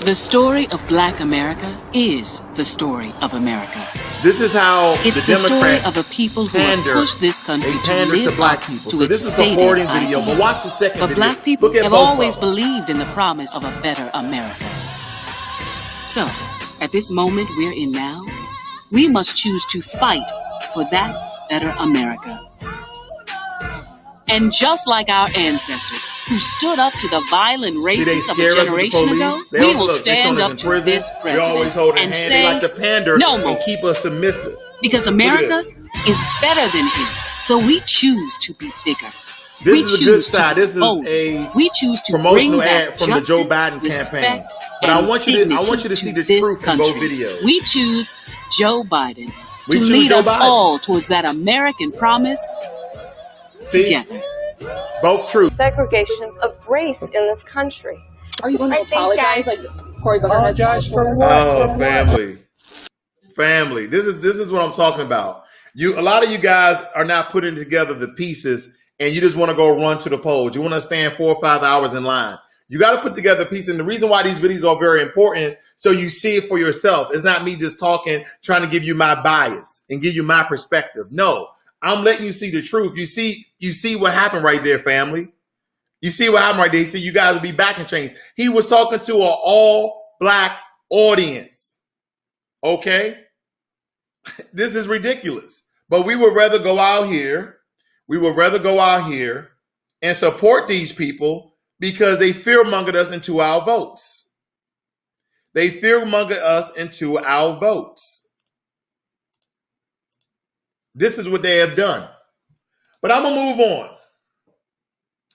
The story of Black America is the story of America. This is how it's the story of a people who have pushed this country to live black up people. to So its this is a stated supporting ideals. video, but watch the second but video. Black people Look at have both always of them. believed in the promise of a better America. So, at this moment we're in now, we must choose to fight for that better America. And just like our ancestors who stood up to the violent racists of a generation ago, we will stand up to this president and say, like to pander no more. And keep us submissive. Because America is better than him. So we choose to be bigger. This we is a choose good side. to This is vote. a we choose to promotional bring back ad from justice, the Joe Biden campaign. But I want you to see the truth in both videos. We choose Joe Biden We to choose lead Joe us Biden. all towards that American promise together. Both true. Segregation of race in this country. Are you going to apologize? Like Corey's apologize for what? Oh, family. This is what I'm talking about. A lot of you guys are not putting together the pieces, and you just want to go run to the polls. You want to stand 4 or 5 hours in line. You got to put together pieces. And the reason why these videos are very important, so you see it for yourself. It's not me just talking, trying to give you my bias and give you my perspective. No. I'm letting you see the truth. You see what happened right there, family. You see what happened right there. You see, you guys will be back in chains. He was talking to an all-black audience. Okay? This is ridiculous. But we would rather go out here. We would rather go out here and support these people because they fearmongered us into our votes. They fearmongered us into our votes. This is what they have done. But I'm going to move on.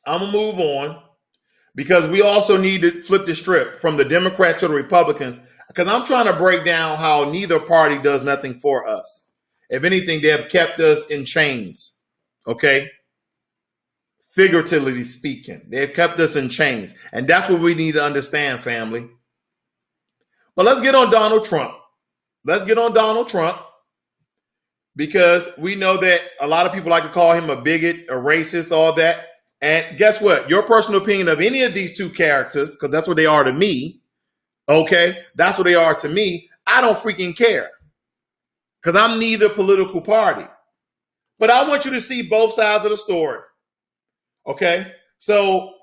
I'm going to move on because we also need to flip the script from the Democrats to the Republicans because I'm trying to break down how neither party does nothing for us. If anything, they have kept us in chains. Okay? Figuratively speaking, they've kept us in chains. And that's what we need to understand, family. But let's get on Donald Trump. Let's get on Donald Trump. Because we know that a lot of people like to call him a bigot, a racist, all that. And guess what? Your personal opinion of any of these two characters, because that's what they are to me, okay? That's what they are to me. I don't freaking care. Because I'm neither political party. But I want you to see both sides of the story. Okay? So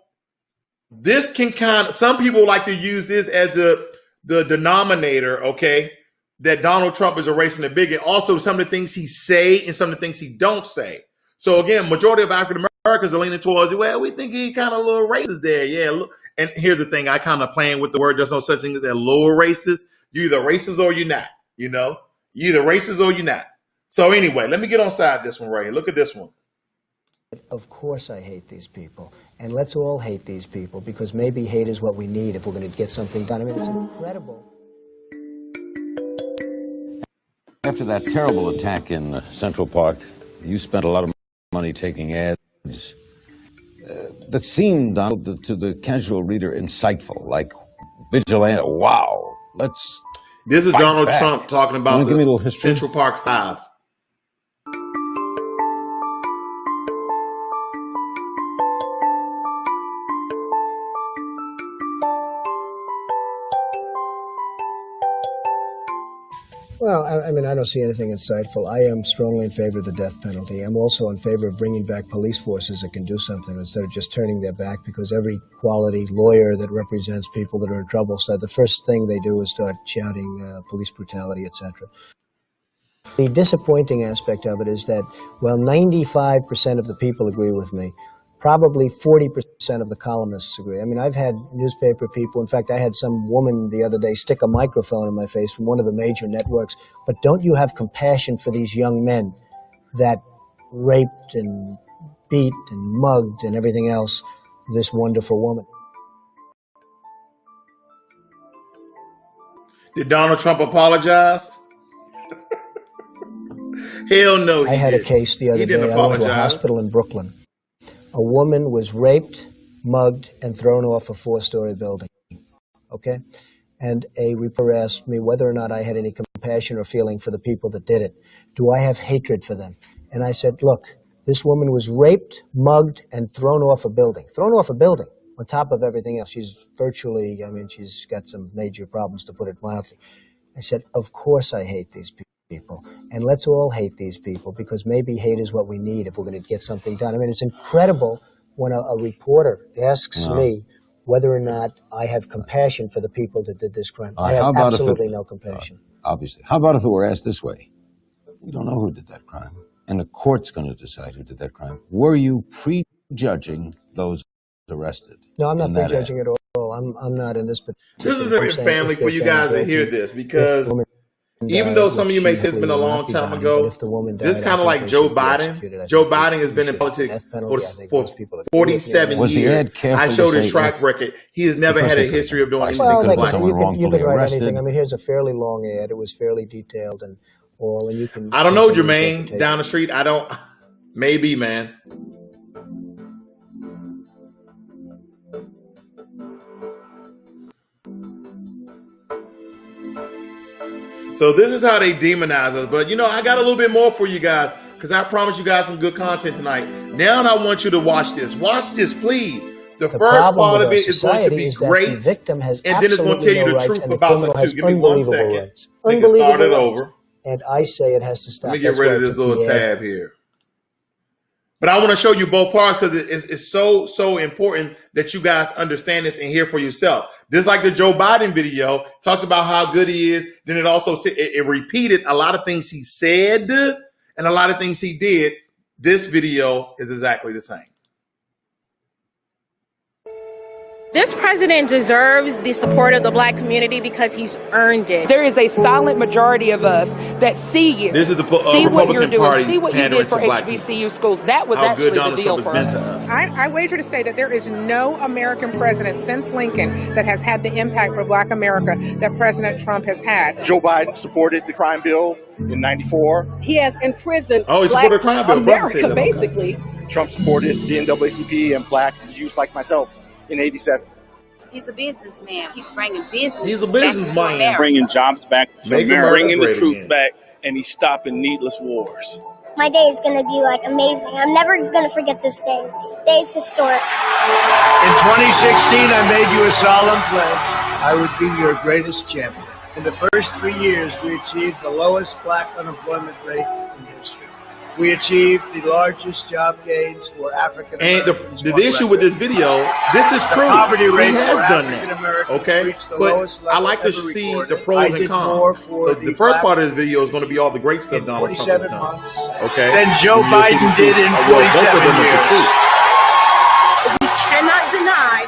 this can some people like to use this as the denominator, okay? That Donald Trump is a racist and a bigot. Also, some of the things he say and some of the things he don't say. So again, majority of African Americans are leaning towards, well, we think he kind of a little racist there. Yeah. Look. And here's the thing, I kind of playing with the word. There's no such thing as a little racist. You're either racist or you're not. You know, you're either racist or you're not. So anyway, let me get on side this one right here. Look at this one. Of course I hate these people. And let's all hate these people because maybe hate is what we need if we're going to get something done. I mean, it's incredible. After that terrible attack in Central Park, you spent a lot of money taking ads that seemed, Donald, to the casual reader insightful, like vigilante. Wow, let's. This is Donald back. Trump talking about Give me a little history? Central Park 5. Well, I mean, I don't see anything insightful. I am strongly in favor of the death penalty. I'm also in favor of bringing back police forces that can do something instead of just turning their back, because every quality lawyer that represents people that are in trouble said the first thing they do is start shouting police brutality, etc. The disappointing aspect of it is that, well, 95% of the people agree with me. Probably 40% of the columnists agree. I mean, I've had newspaper people, in fact, I had some woman the other day stick a microphone in my face from one of the major networks. But don't you have compassion for these young men that raped and beat and mugged and everything else this wonderful woman? Did Donald Trump apologize? Hell no. I had a case the other day. I went to a hospital in Brooklyn. A woman was raped, mugged, and thrown off a 4-story building, okay? And a reporter asked me whether or not I had any compassion or feeling for the people that did it. Do I have hatred for them? And I said, look, this woman was raped, mugged, and thrown off a building. Thrown off a building. On top of everything else, she's virtually, I mean, she's got some major problems, to put it mildly. I said, of course I hate these people. And let's all hate these people, because maybe hate is what we need if we're going to get something done. I mean, it's incredible when a reporter asks me whether or not I have compassion for the people that did this crime. I have absolutely no compassion. Obviously. How about if it were asked this way? We don't know who did that crime, and the court's going to decide who did that crime. Were you prejudging those arrested? No, I'm not prejudging at all. I'm not in this. This is important, family, for you guys to hear this, because even though some of you may say it's been a long time ago, this is kind of like Joe Biden. Joe Biden has been in politics for 47 years. I showed his track record. He has never had a history of doing anything compliant. You can write anything. I mean, here's a fairly long ad. It was fairly detailed and all. And you can. I don't know, Jermaine, down the street. I don't. Maybe, man. So this is how they demonize us. But, you know, I got a little bit more for you guys, because I promised you guys some good content tonight. Now I want you to watch this. Watch this, please. The first part of it is going to be great. The victim has and then it's going to tell you the truth about the two. Give me 1 second. Rights. I can start it over. And I say it has to stop. Let me get rid of this little tab here. But I want to show you both parts, because it's so important that you guys understand this and hear for yourself. Just like the Joe Biden video talks about how good he is, then it also it repeated a lot of things he said and a lot of things he did. This video is exactly the same. This president deserves the support of the black community because he's earned it. There is a silent majority of us that see you. This is the see Republican what you're doing, Party see what you did for HBCU schools. That was actually the deal for us. I wager to say that there is no American president since Lincoln that has had the impact for black America that President Trump has had. Joe Biden supported the crime bill in '94. He has imprisoned he supported crime bill. America, basically. Trump supported the NAACP and black youth like myself in '87. He's a businessman. He's bringing business. He's a businessman. Bringing jobs back to America. Bringing the truth back, and he's stopping needless wars. My day is going to be like amazing. I'm never going to forget this day. This day is historic. In 2016, I made you a solemn pledge. I would be your greatest champion. In the first 3 years, we achieved the lowest black unemployment rate in history. We achieved the largest job gains for African Americans. And the issue with this video, this is true. Poverty rate he has for done African that. Americans Okay, but I like to see the pros and cons. So the first part of this video is going to be all the great stuff Donald Trump has done. Okay, then Joe Biden did in 47 years. We cannot deny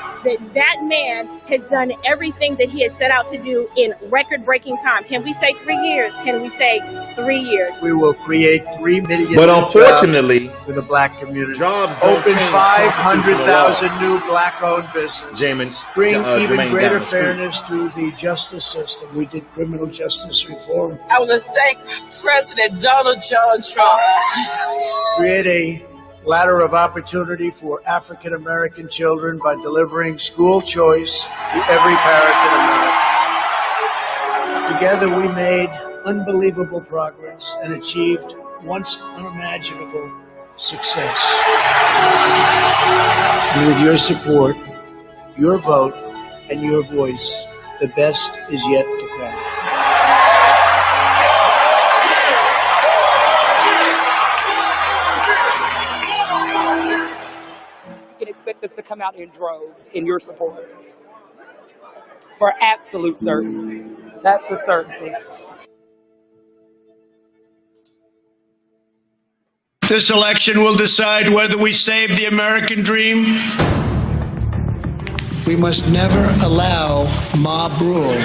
that man has done everything that he has set out to do in record-breaking time. Can we say 3 years? Can we say 3 years? We will create 3 million but unfortunately, jobs for the black community. Jobs open 500,000 new black-owned businesses. Bring even greater fairness to the justice system. We did criminal justice reform. I want to thank President Donald John Trump. Create a ladder of opportunity for African American children by delivering school choice to every parent in America. Together we made unbelievable progress and achieved once unimaginable success. And with your support, your vote, and your voice, the best is yet to come. Expect us to come out in droves in your support. For absolute certainty. That's a certainty. This election will decide whether we save the American dream. We must never allow mob rule.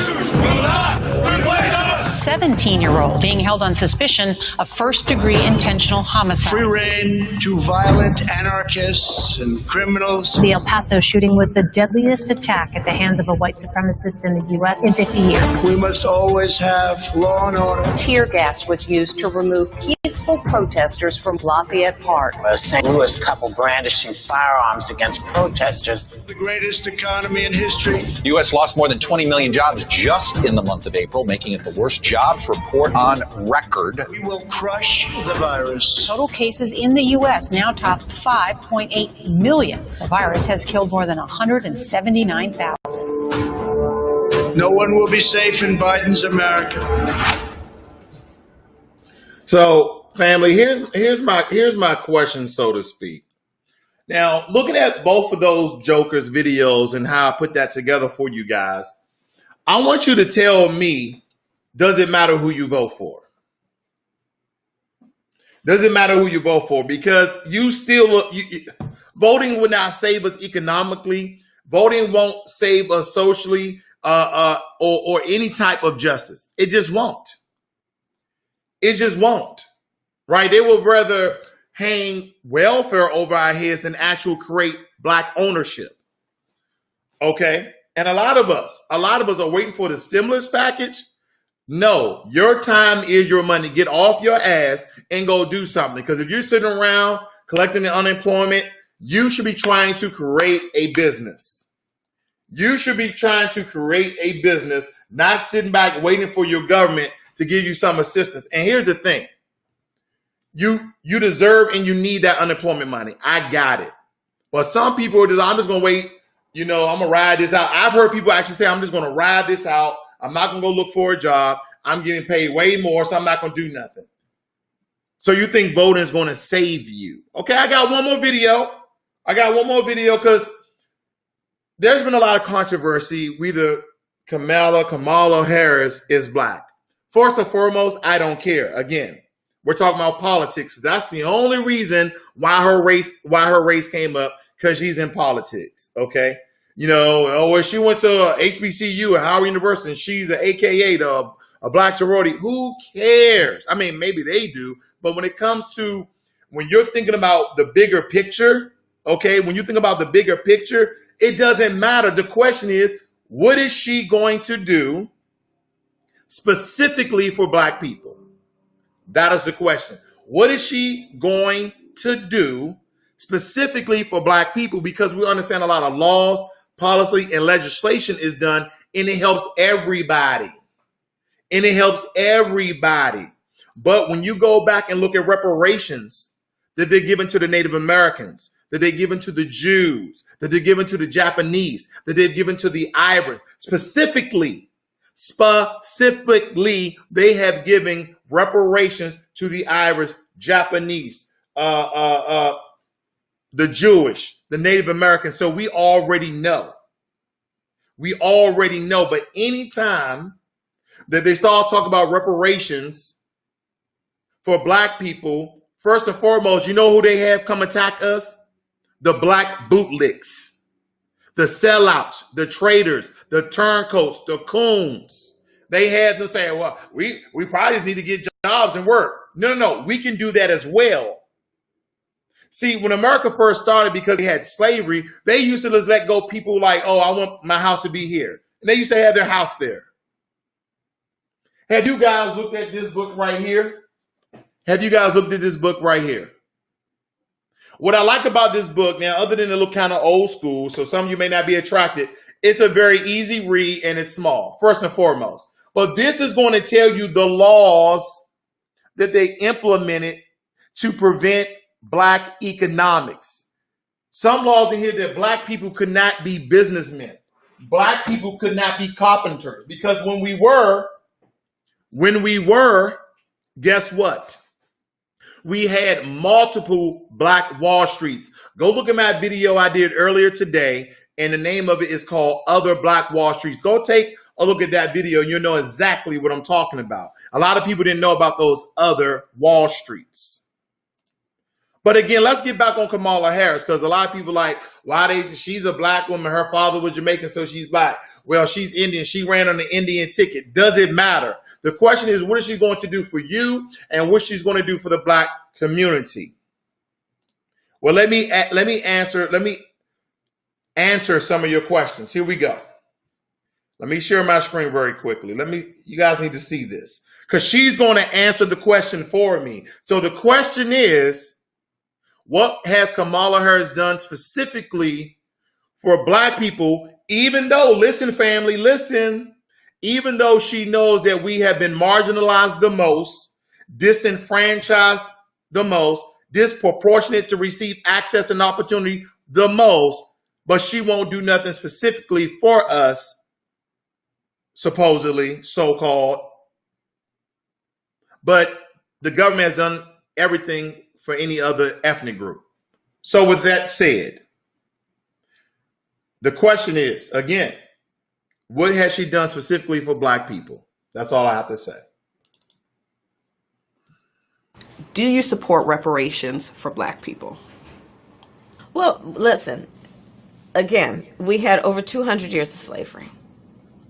17-year-old being held on suspicion of first-degree intentional homicide. Free rein to violent anarchists and criminals. The El Paso shooting was the deadliest attack at the hands of a white supremacist in the U.S. in 50 years. We must always have law and order. Tear gas was used to remove key Peaceful protesters from Lafayette Park. A St. Louis couple brandishing firearms against protesters. The greatest economy in history. The U.S. lost more than 20 million jobs just in the month of April, making it the worst jobs report on record. We will crush the virus. Total cases in the U.S. now top 5.8 million. The virus has killed more than 179,000. No one will be safe in Biden's America. So, family, here's my question, so to speak. Now, looking at both of those Jokers videos and how I put that together for you guys, I want you to tell me, does it matter who you vote for? Does it matter who you vote for? Because you still voting will not save us economically. Voting won't save us socially or any type of justice. It just won't. It just won't, right? They would rather hang welfare over our heads than actually create black ownership. Okay? And a lot of us are waiting for the stimulus package. No, your time is your money. Get off your ass and go do something. Because if you're sitting around collecting the unemployment, you should be trying to create a business. You should be trying to create a business, not sitting back waiting for your government to give you some assistance. And here's the thing. You deserve and you need that unemployment money. I got it. But some people are just, I'm just going to wait. I'm going to ride this out. I've heard people actually say, I'm just going to ride this out. I'm not going to go look for a job. I'm getting paid way more, so I'm not going to do nothing. So you think voting is going to save you. Okay, I got one more video. Because there's been a lot of controversy whether Kamala Harris is black. First and foremost, I don't care. Again, we're talking about politics. That's the only reason why her race came up, because she's in politics. Okay, she went to HBCU at Howard University, and she's an AKA a black sorority. Who cares? I mean, maybe they do, but when you're thinking about the bigger picture, okay, when you think about the bigger picture, it doesn't matter. The question is, what is she going to do specifically for black people? That is the question. What is she going to do specifically for black people? Because we understand a lot of laws, policy, and legislation is done, and it helps everybody. But when you go back and look at reparations that they're given to the Native Americans, that they're given to the Jews, that they're given to the Japanese, that they've given to the Irish, specifically, they have given reparations to the Irish, Japanese, the Jewish, the Native Americans. So we already know. But anytime that they start talking about reparations for black people, first and foremost, you know who they have come attack us? The black bootlicks, the sellouts, the traitors, the turncoats, the coons. They had them saying, well, we probably just need to get jobs and work. No, we can do that as well. See, when America first started, because they had slavery, they used to just let go people like, oh, I want my house to be here. And they used to have their house there. Have you guys looked at this book right here? What I like about this book, now, other than it look kind of old school, so some of you may not be attracted, it's a very easy read and it's small, first and foremost. But this is going to tell you the laws that they implemented to prevent black economics. Some laws in here that black people could not be businessmen. Black people could not be carpenters. Because when we were, guess what? We had multiple Black Wall Streets. Go look at my video I did earlier today, and the name of it is called Other Black Wall Streets. Go take a look at that video, and you'll know exactly what I'm talking about. A lot of people didn't know about those other Wall Streets. But again, let's get back on Kamala Harris, because a lot of people like, she's a black woman, her father was Jamaican, so she's black. Well, she's Indian. She ran on the Indian ticket. Does it matter? The question is, what is she going to do for you, and what she's going to do for the black community? Well, let me answer some of your questions. Here we go. Let me share my screen very quickly. You guys need to see this, because she's going to answer the question for me. So the question is, what has Kamala Harris done specifically for Black people, even though, listen, family, listen, even though she knows that we have been marginalized the most, disenfranchised the most, disproportionate to receive access and opportunity the most, but she won't do nothing specifically for us, supposedly, so-called. But the government has done everything for any other ethnic group. So with that said, the question is, again, what has she done specifically for Black people? That's all I have to say. Do you support reparations for Black people? Well, listen, again, we had over 200 years of slavery.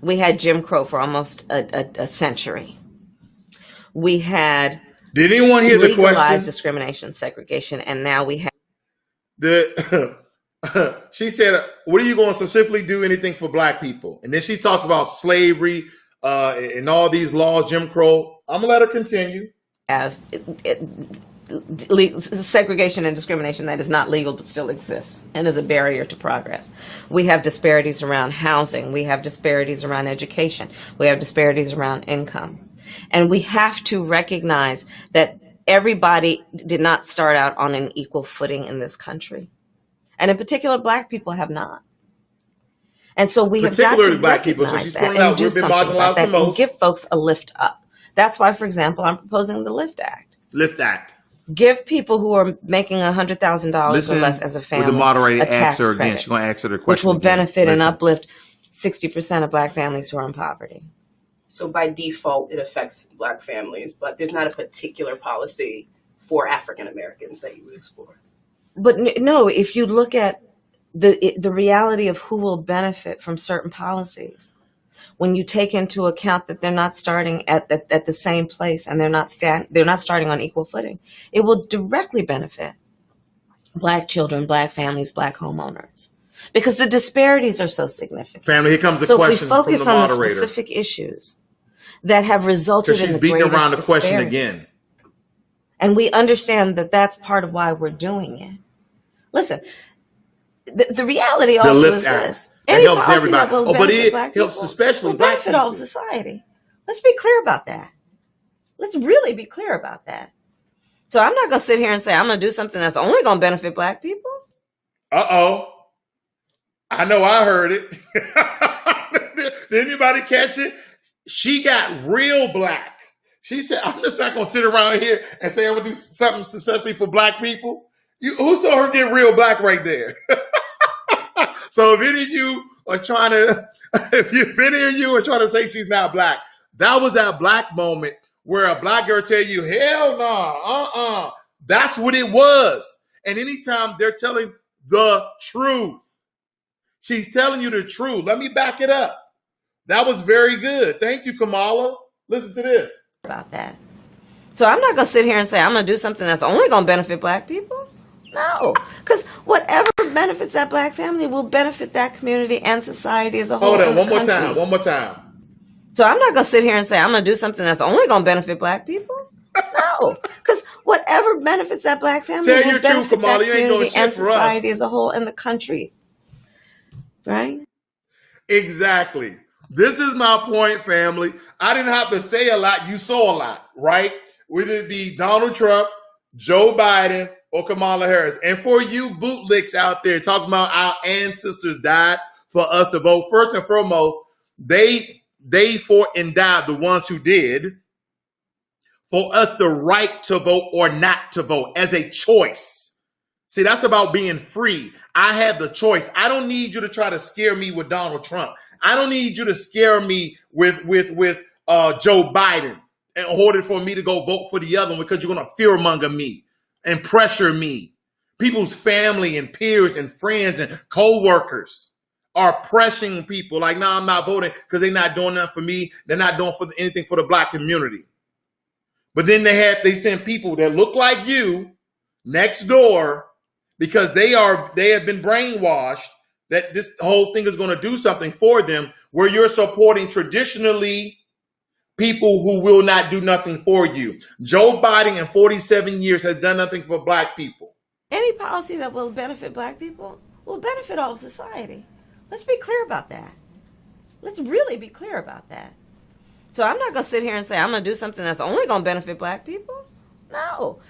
We had Jim Crow for almost a century. We had Did anyone hear the legalized question? discrimination, segregation, and now we have She said, what are you going to specifically do anything for Black people? And then she talks about slavery and all these laws, Jim Crow. I'm going to let her continue. Segregation and discrimination that is not legal but still exists and is a barrier to progress. We have disparities around housing. We have disparities around education. We have disparities around income. And we have to recognize that everybody did not start out on an equal footing in this country. And in particular, Black people have not. And so we have got to Black people. So recognize she's that pointing and out do we've been something marginalized about the that and most. give folks a lift up. That's why, for example, I'm proposing the Lift Act. Lift Act. Give people who are making $100,000 or Listen less as a family with the moderator a tax asks her again. credit, She's going to ask her the which question will again. benefit and Listen. uplift 60% of Black families who are in poverty. So by default, it affects Black families, but there's not a particular policy for African Americans that you would explore. But no, if you look at the reality of who will benefit from certain policies, when you take into account that they're not starting at the same place and they're not starting on equal footing, it will directly benefit Black children, Black families, Black homeowners, because the disparities are so significant. Family, here comes the so question if we focus from the on the moderator. specific issues that have resulted Because in she's the beating greatest around the question disparities, again. and we understand that that's part of why we're doing it. Listen, the reality The also Lift is Act. this. That Any helps policy everybody. that will Oh, but benefit it Black helps people especially will Black benefit people. all of society. Let's be clear about that. Let's really be clear about that. So I'm not going to sit here and say I'm going to do something that's only going to benefit Black people. Uh-oh. I know I heard it. Did anybody catch it? She got real Black. She said, I'm just not going to sit around here and say I'm going to do something especially for Black people. Who saw her get real Black right there? So if any of you are trying to, if any of you are trying to say she's not Black, that was that Black moment where a Black girl tell you, hell no, That's what it was. And anytime they're telling the truth, she's telling you the truth. Let me back it up. That was very good. Thank you, Kamala. Listen to this. About that. So I'm not going to sit here and say I'm going to do something that's only going to benefit Black people. No, because whatever benefits that Black family will benefit that community and society as a whole. Hold on, in the one more country. time, one more time. So I'm not going to sit here and say I'm going to do something that's only going to benefit Black people. No, because whatever benefits that Black family Tell will your benefit truth, Kamala. that You ain't doing community shit and for us. society as a whole in the country. Right? Exactly. This is my point, family. I didn't have to say a lot. You saw a lot, right? Whether it be Donald Trump, Joe Biden, or Kamala Harris. And for you bootlicks out there talking about our ancestors died for us to vote, first and foremost, they fought and died, the ones who did, for us the right to vote or not to vote as a choice. See, that's about being free. I have the choice. I don't need you to try to scare me with Donald Trump. I don't need you to scare me with Joe Biden in order for me to go vote for the other one, because you're going to fearmonger me and pressure me. People's family and peers and friends and co-workers are pressuring people like, no, I'm not voting because they're not doing nothing for me. They're not doing anything for the Black community. But then they send people that look like you next door because they have been brainwashed that this whole thing is going to do something for them, where you're supporting traditionally people who will not do nothing for you. Joe Biden in 47 years has done nothing for black people. Any policy that will benefit black people will benefit all of society. Let's be clear about that. Let's really be clear about that. So I'm not going to sit here and say I'm going to do something that's only going to benefit black people. No.